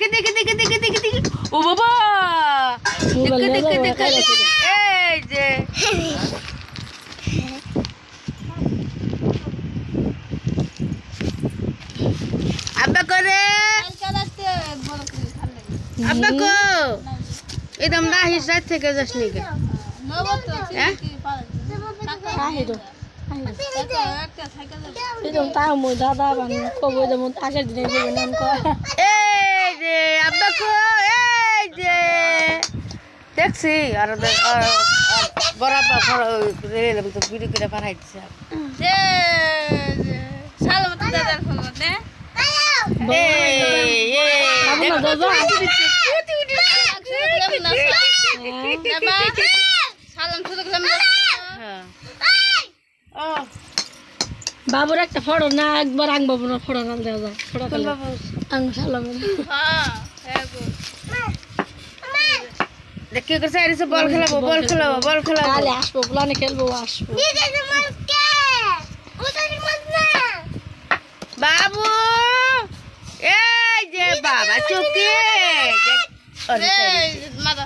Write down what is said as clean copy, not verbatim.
দেখে দেখে দেখে দেখে দেখে দেখে ও বাবা দেখে দেখে দেখে এই যে আব্বা করে আব্বা কো একদম রাহিস রাত থেকে যাস নি কে হ্যাঁ তাও মই দাদা বান কবো যেমন আগের দিনে নাম কয় এই যে আব্বা কো এই যে দেখছি আর বরাবর রেলাম তো ভিডিও করে পাঠাইছে যে সালামত দাদার ফোন দে বাবুর একটা ফটো না একবার আং বাবু না ফটো না দেওয়া যায় ফটো আং সালামের দেখি করছে আইছে বল খেলাবো কালে আসবো প্লানে খেলবো আসবো বাবু এই যে বাবা চোখে মাদা